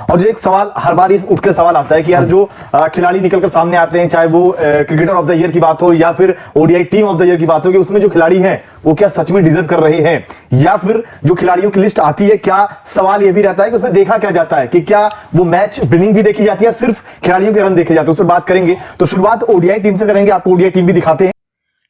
और जो एक सवाल हर बार इस उठ के सवाल आता है कि यार जो खिलाड़ी निकलकर सामने आते हैं, चाहे वो क्रिकेटर ऑफ द ईयर की बात हो या फिर ODI team of the year की बात हो, कि उसमें जो खिलाड़ी हैं वो क्या सच में डिजर्व कर रहे हैं, या फिर जो खिलाड़ियों की लिस्ट आती है, क्या सवाल ये भी रहता है कि उसमें देखा क्या जाता है, कि क्या वो मैच विनिंग भी देखी जाती है, सिर्फ खिलाड़ियों के रन देखे जाते हैं। उस पर बात करेंगे। तो शुरुआत ओडीआई टीम से करेंगे, आपको ओडीआई टीम भी दिखाते हैं।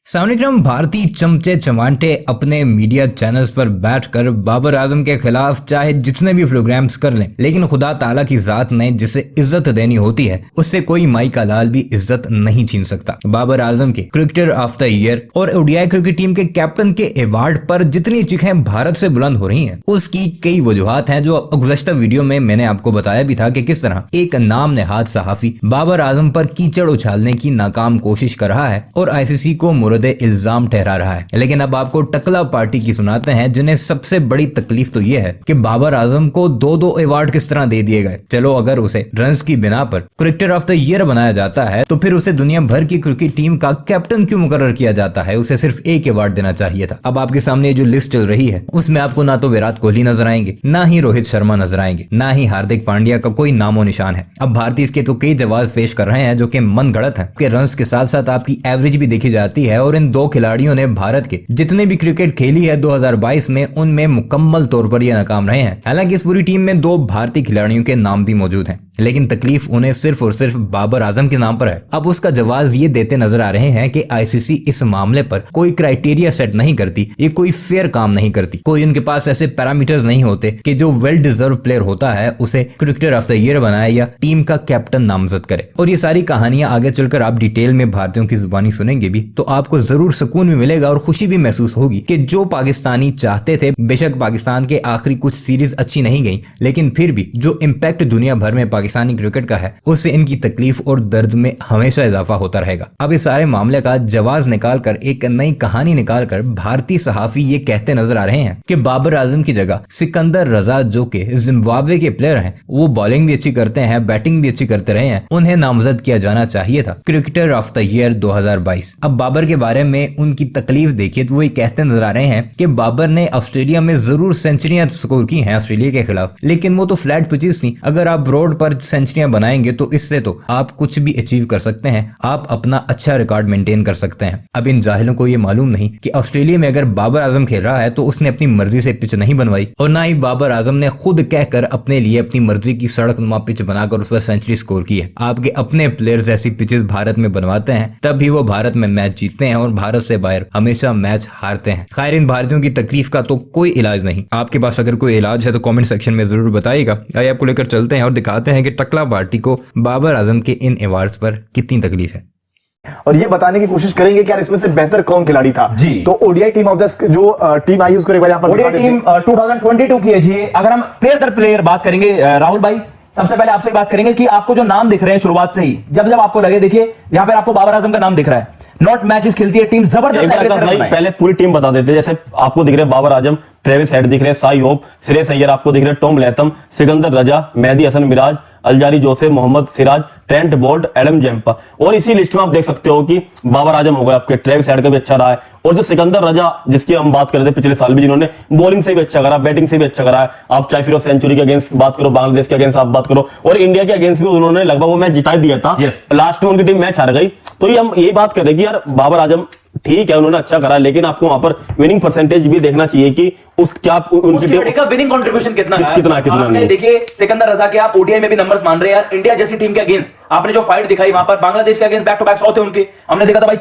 सामनेक्रम भारतीय चमचे चमाटे अपने मीडिया चैनल्स पर बैठकर बाबर आजम के खिलाफ चाहे जितने भी प्रोग्राम्स कर लें, लेकिन खुदा ताला की जात ने जिसे इज्जत देनी होती है उससे कोई माई का लाल भी इज्जत नहीं छीन सकता। बाबर आजम के क्रिकेटर ऑफ द ईयर और ओडीआई क्रिकेट टीम के कैप्टन के अवार्ड पर जितनी चीखें भारत से बुलंद हो रही हैं, उसकी कई वजूहात हैं जो गुज़श्ता वीडियो में मैंने आपको बताया भी था कि किस तरह एक नाम नेहाद सहाफी बाबर आजम पर कीचड़ उछालने की नाकाम कोशिश कर रहा है और आईसीसी को इल्जाम ठहरा रहा है। लेकिन अब आपको टकला पार्टी की सुनाते हैं, जिन्हें सबसे बड़ी तकलीफ तो यह है कि बाबर आजम को दो अवार्ड किस तरह दे दिए गए। चलो, अगर उसे रन्स की बिना पर क्रिकेटर ऑफ द ईयर बनाया जाता है तो फिर उसे दुनिया भर की क्रिकेट टीम का कैप्टन क्यों मुकर्रर किया जाता है? उसे सिर्फ एक अवार्ड देना चाहिए था। अब आपके सामने जो लिस्ट चल रही है उसमें आपको ना तो विराट कोहली नजर आएंगे, ना ही रोहित शर्मा नजर आएंगे, ना ही हार्दिक पांड्या का कोई नामो निशान है। अब भारतीय इसके तो कई जवाब पेश कर रहे हैं जो कि मन गढ़ंत है कि रन्स के साथ साथ आपकी एवरेज भी देखी जाती है, और इन दो खिलाड़ियों ने भारत के जितने भी क्रिकेट खेली है 2022 में, उनमें मुकम्मल तौर पर ये नाकाम रहे हैं। हालांकि इस पूरी टीम में दो भारतीय खिलाड़ियों के नाम भी मौजूद हैं, लेकिन तकलीफ उन्हें सिर्फ और सिर्फ बाबर आजम के नाम पर है। अब उसका जवाब ये देते नजर आ रहे हैं कि आईसीसी इस मामले पर कोई क्राइटेरिया सेट नहीं करती, ये कोई फेयर काम नहीं करती, कोई उनके पास ऐसे पैरामीटर्स नहीं होते कि जो वेल डिजर्व प्लेयर होता है उसे क्रिकेटर ऑफ द ईयर बनाए या टीम का कैप्टन नामजद करे। और ये सारी कहानियां आगे चलकर आप डिटेल में भारतीयों की जुबानी सुनेंगे भी तो आपको जरूर सुकून भी मिलेगा और खुशी भी महसूस होगी कि जो पाकिस्तानी चाहते थे, बेशक पाकिस्तान के आखिरी कुछ सीरीज अच्छी नहीं गई, लेकिन फिर भी जो इम्पैक्ट दुनिया भर में पाकिस्तानी क्रिकेट का है उससे इनकी तकलीफ और दर्द में हमेशा इजाफा होता रहेगा। अब इस सारे मामले का जवाब निकालकर एक नई कहानी निकालकर भारतीय सहाफी ये कहते नजर आ रहे हैं कि बाबर आजम की जगह सिकंदर रजा, जो कि जिम्बाब्वे के प्लेयर हैं, वो बॉलिंग भी अच्छी करते हैं, बैटिंग भी अच्छी करते रहे हैं, उन्हें नामजद किया जाना चाहिए था क्रिकेटर ऑफ द ईयर 2022। अब बाबर के बारे में उनकी तकलीफ देखिए तो वो कहते नजर आ रहे हैं कि बाबर ने ऑस्ट्रेलिया में जरूर सेंचुरियां स्कोर की हैं ऑस्ट्रेलिया के खिलाफ, लेकिन वो तो फ्लैट पिचेस थी। अगर आप रोड पर सेंचुरियां बनाएंगे तो इससे तो आप कुछ भी अचीव कर सकते हैं, आप अपना अच्छा रिकॉर्ड मेंटेन कर सकते हैं। अब इन जाहिलों को ये मालूम नहीं कि ऑस्ट्रेलिया में अगर बाबर आजम खेल रहा है तो उसने अपनी मर्जी से पिच नहीं बनवाई, और ना ही बाबर आजम ने खुद कहकर अपने लिए अपनी मर्जी की सड़क नुमा पिच बनाकर उस पर सेंचुरी स्कोर की है। आपके अपने प्लेयर्स ऐसी पिचेस भारत में बनवाते हैं, तभी वो भारत में मैच जीतते हैं और भारत से बाहर हमेशा मैच हारते हैं। खैर, इन भारतीयों की तकलीफ का तो कोई इलाज नहीं। आपके पास अगर कोई इलाज है तो कमेंट सेक्शन में जरूर बताइएगा। आइए आपको लेकर चलते हैं और दिखाते हैं कि टकला पार्टी को बाबर आजम के इन अवार्ड्स पर कितनी तकलीफ है, और ये बताने की कोशिश करेंगे कि यार इसमें से बेहतर कौन खिलाड़ी था जी। तो ओडीआई टीम ऑफ द जो टीम आई उसको एक बार यहाँ पर ओडीआई टीम 2022 की है जी। अगर हम प्लेयर दर प्लेयर बात करेंगे, राहुल भाई सबसे पहले आपसे बात करेंगे कि आपको जो नाम दिख रहे हैं शुरुआत से ही, जब जब आपको लगे, देखिए यहाँ पे आपको बाबर आजम का नाम दिख रहा है, नॉट मैचेस खेलती है टीम, जबरदस्त। पहले पूरी टीम बता देते, जैसे आपको दिख रहे बाबर आजम, ट्रेविस हेड दिख रहे, साई होप, श्रेयस अय्यर आपको दिख रहे, Tom Latham, Sikandar Raza, Mehidy Hasan Miraz, Alzarri Joseph, Mohammed Siraj, Trent Boult, Adam Zampa. और इसी लिस्ट में आप देख सकते हो कि बाबर आजम हो गए आपके, ट्रेविस हेड का भी अच्छा रहा है, और जो सिकंदर रजा जिसकी हम बात कर रहे थे पिछले साल भी, जिन्होंने बॉलिंग से भी अच्छा करा, बैटिंग से भी अच्छा करा है। आप चाहे फिर सेंचुरी के अगेंस्ट बात करो, बांग्लादेश के अगेंस्ट आप बात करो, और इंडिया के अगेंस्ट भी उन्होंने लगभग वो मैच जिता दिया था। लास्ट में उनकी टीम मैच हार गई। तो ये हम यही बात कर रहे हैं कि यार बाबर आजम ठीक है, उन्होंने अच्छा करा, लेकिन आपको वहां पर विनिंग परसेंटेज भी देखना चाहिए कि उस क्या उनकी टीम का विनिंग कंट्रीब्यूशन कितना नहीं। देखिए सिकंदर रजा के आप ओडीआई में भी नंबर्स मान रहे हैं यार, इंडिया जैसी टीम के अगेंस्ट आपने जो फाइट दिखाई, वहां पर बांग्लादेश के अगेंस्ट बैक टू बैक 100 थे उनके, हमने देखा था भाई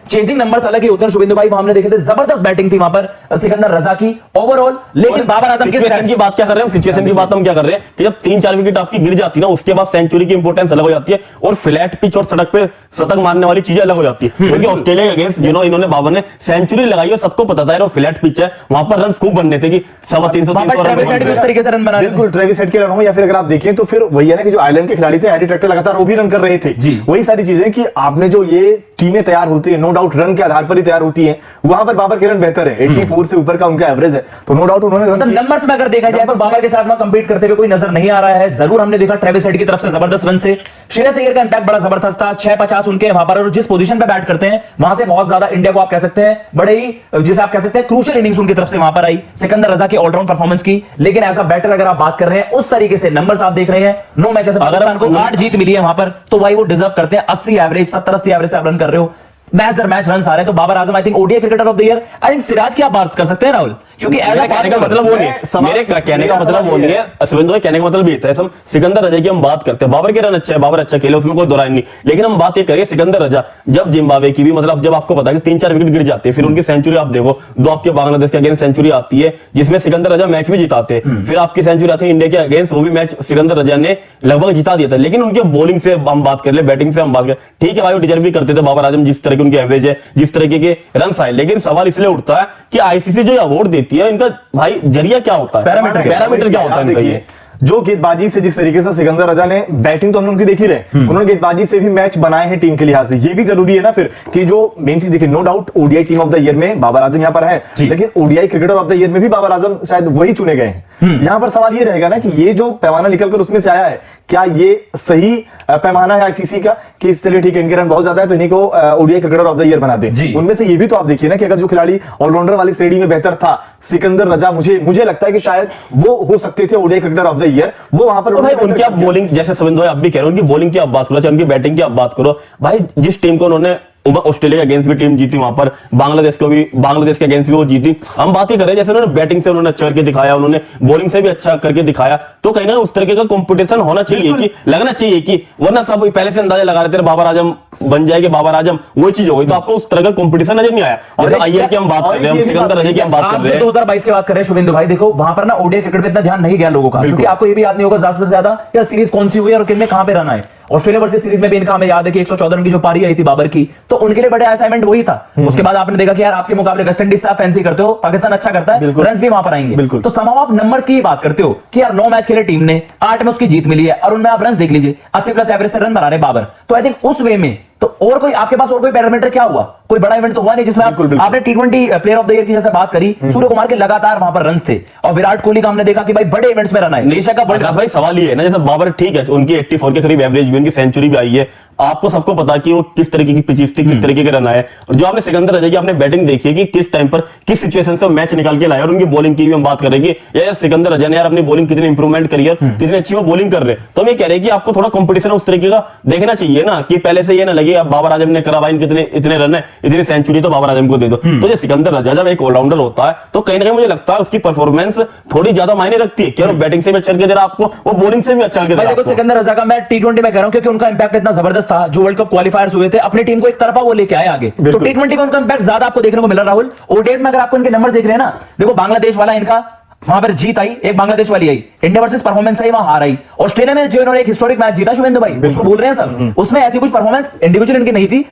चेजिंग नंबर्स अलग ही होते हैं। शुभेंदु भाई हमने देखे थे, जबरदस्त बैटिंग थी वहां पर सिकंदर रजा की ओवरऑल। लेकिन बाबर आजम की बात क्या कर रहे हैं, सिचुएशन की बात हम क्या कर रहे हैं कि जब 3-4 विकेट आपकी गिर जाती है ना, उसके बाद सेंचुरी की इंपॉर्टेंस अलग हो जाती है, और फ्लैट पिच और सड़क पे शतक मारने वाली चीजें अलग हो जाती है। क्योंकि ऑस्ट्रेलिया के अगेंस्ट इन्होंने बाबर ने सेंचुरी लगाई है, सबको पता था फ्लैट पिच है, वहां पर रन खूब बनने थे कि 350 तरीके से रन बना, बिल्कुल ट्रेविस हेड के रन हो, या फिर अगर आप देखें तो फिर वही है ना कि जो आयरलैंड के खिलाड़ी थे हैरी ट्रैक्टर लगातार वो भी रन कर रहे थे जी। वही सारी चीजें कि आपने जो ये टीमें तैयार होती है, नो डाउट रन के आधार पर ही तैयार होती है, वहां पर बाबर के रन बेहतर है, 84 से ऊपर का उनका एवरेज है, तो नो डाउट उन्होंने रन किए। नंबर्स में अगर देखा जाए तो बाबर के साथ में कंपीट करते हुए कोई नजर नहीं आ रहा है। जरूर हमने देखा ट्रेविस हेड की तरफ से जबरदस्त रन थे, श्रेयस अय्यर का इंपैक्ट बड़ा जबरदस्त था, 650 उनके वहां पर, और जिस पोजीशन पे बैट करते हैं वहां से बहुत ज्यादा इंडिया को आप कह सकते हैं बड़े ही, जिसे आप कह सकते हैं क्रूशियल इनिंग्स उनकी तरफ से वहां पर आई सिकंदर रजा की ऑलराउंड परफॉर्मेंस की। लेकिन एज अ बैटर अगर आप बात कर रहे हैं उस तरीके से नंबर्स आप देख रहे हैं, नो मैच पाकिस्तान को 8 जीत मिली है वहां पर, तो भाई वो डिजर्व करते हैं 80 एवरेज, 70-80 एवरेज से आप रन कर रहे हो, मैच दर मैच रन आ रहे हैं। तो Babar Azam I think ODI cricketer of the year, I think Siraj की आप बात कर सकते हैं राहुल, क्योंकि मेरे कहने का मतलब वो नहीं है, मेरे कहने का मतलब वो नहीं है, अश्विन भाई कहने का मतलब ये था, सिकंदर रजा की हम बात करते हैं, बाबर के रन अच्छे है, बाबर अच्छा खेले, उसमें कोई दो राय नहीं, लेकिन हम बात ये करें सिकंदर रजा, जब जिम्बाब्वे की भी मतलब जब आपको पता है कि 3-4 विकेट गिर जाते हैं, फिर उनकी सेंचुरी आप देखो, 2 आपके बांग्लादेश के अगेंस्ट सेंचुरी आती है जिसमें सिकंदर रजा मैच भी जिताते हैं, फिर आपकी सेंचुरी आती है इंडिया के अगेंस्ट, वो भी मैच सिकंदर रजा ने लगभग जिता दिया था। लेकिन उनके बॉलिंग से हम बात कर ले, बैटिंग से हम बात करें, ठीक है भाई वो डिजर्व भी करते थे बाबर आजम, जिस तरह की उनकी एवरेज है, जिस तरीके के रन आए, लेकिन सवाल इसलिए उठता है कि आईसीसी जो अवार्ड देती है इनका भाई जरिया क्या होता है, पैरामीटर क्या होता है इनका ये? जो गेंदबाजी से जिस तरीके से सिकंदर रजा ने, बैटिंग तो हमने उनकी देखी रहे, उन्होंने गेंदबाजी से भी मैच बनाए हैं टीम के लिहाज से, ये भी जरूरी है ना फिर कि जो मेन चीज देखिए, no doubt ODI team of the year में बाबर आजम यहाँ पर है, लेकिन ODI cricketer of the year में भी बाबर आजम शायद वही चुने गए हैं। यहाँ पर सवाल ये रहेगा ना कि ये जो पैमाना निकलकर उसमें से आया है, क्या ये सही पैमाना है आईसीसी का कि चलिए ठीक है इनके रन बहुत ज्यादा है तो इन्हीं को ODI cricketer of the year बना दे। उनमें से ये भी तो आप देखिए ना कि अगर जो खिलाड़ी ऑलराउंडर वाली श्रेणी में बेहतर था सिकंदर रजा, मुझे लगता है कि शायद वो हो सकते थे ODI cricketer of the year, वो वहां पर भाई उनकी आप बॉलिंग, जैसे सविंदर भाई आप भी कह रहे हो, उनकी बॉलिंग की आप बात करो, चाहे उनकी बैटिंग की आप बात करो, भाई जिस टीम को उन्होंने ऑस्ट्रेलिया के अगेंस्ट भी टीम जीती, वहां पर बांग्लादेश के अगेंस्ट भी वो जीती, हम बात ही कर रहे हैं जैसे उन्होंने बैटिंग से उन्होंने अच्छा करके दिखाया, उन्होंने बॉलिंग से भी अच्छा करके दिखाया, तो कहीं ना उस तरीके का कंपटीशन होना चाहिए कि लगना चाहिए कि, वरना सब पहले से अंदाजा लगा रहे थे बाबर आजम बन जाएगी, बाबर आजम वो चीज हो गई, तो आपको उस तरह का कंपटीशन नजर नहीं आया। जैसे अय्यर की हम बात कर रहे हैं, सिकंदर रजा की हम बात कर रहे हैं, 2022 की बात कर रहे हैं शुभेंदु भाई, देखो वहां पर ना ओडीआई क्रिकेट पे इतना ध्यान नहीं गया लोगों का, क्योंकि आपको ये भी याद नहीं होगा ज्यादा से ज्यादा क्या सीरीज कौन सी हुई और किन में कहां पे रन आए। ऑस्ट्रेलिया वर्सेस सीरीज में भी इनका हमें याद है कि 114 रन की जो पारी आई थी बाबर की, तो उनके लिए बड़े असाइनमेंट वही था। उसके बाद आपने देखा कि यार आपके मुकाबले वेस्ट इंडीज से आप फैंसी करते हो, पाकिस्तान अच्छा करता है, रन भी वहां पर आएंगे, तो समाव आप नंबर्स की बात करते हो कि यार 9 मैच खेले टीम ने, 8 में उसकी जीत मिली है, और उनमें आप रन देख लीजिए 80+ एवरेज से रन बना रहे बाबर, तो आई थिंक उस वे में तो और कोई आपके पास और कोई पैरामीटर क्या हुआ, कोई बड़ा इवेंट तो हुआ नहीं जिसमें आपने T20 player of the year की जैसे बात करी, सूर्य कुमार के लगातार वहां पर रन थे, और विराट कोहली का हमने देखा कि भाई बड़े इवेंट्स में रन आए, एशिया का वर्ल्ड भाई सवाल ये है ना, जैसे बाबर ठीक है उनकी 84 के करीब एवरेज भी, उनकी सेंचुरी भी आई है, आपको सबको पता कि वो किस तरीके की पिचेस थी, किस तरीके के रन आए, और जो आपने सिकंदर रजा की आपने बैटिंग देखी है कि किस टाइम पर किस सिचुएशन से मैच निकाल के लाए, और उनकी बॉलिंग की भी हम बात करेंगे, यार सिकंदर रजा ने यार अपनी बॉलिंग कितनी इंप्रूवमेंट करी है, कितनी अच्छी वो बॉलिंग कर रहे हैं, तो हम ये कह रहे हैं कि आपको थोड़ा कंपटीशन उस तरीके का देखना चाहिए ना, कि पहले से ये ना लगे अब बाबर आजम ने करा भाई इतने रन है, इतनी सेंचुरी तो बाबर आजम को दे दो, तो जो सिकंदर रजा जब एक ऑलराउंडर होता है तो कहीं ना कहीं मुझे लगता है उसकी परफॉर्मेंस थोड़ी ज्यादा मायने रखती है, क्या बैटिंग से भी अच्छा करके दे रहा आपको, वो बॉलिंग से भी अच्छा करके दे रहा है। देखो सिकंदर रजा का मैं T20 में कह रहा हूं क्योंकि उनका इंपैक्ट इतना जबरदस्त था, जो वर्ल्ड कप क्वालिफायर्स हुए थे अपनी टीम को एक तरफा वो लेके आए आगे, तो T20 में उनका इंपैक्ट ज्यादा आपको देखने को मिला। राहुल ओडीआई में अगर आपको इनके नंबर देख रहे हैं ना, देखो बांग्लादेश वाला इनका वहां पर जीत आई, एक बांग्लादेश वाली आई, इंडिया वर्सेस परफॉर्मेंस आई वहां हार आई, ऑस्ट्रेलिया में जो इन्होंने एक हिस्टोरिक मैच जीता शुभेंदु भाई उसको भूल रहे हैं सब, उसमें ऐसी कुछ परफॉर्मेंस इंडिविजुअल इनकी नहीं थी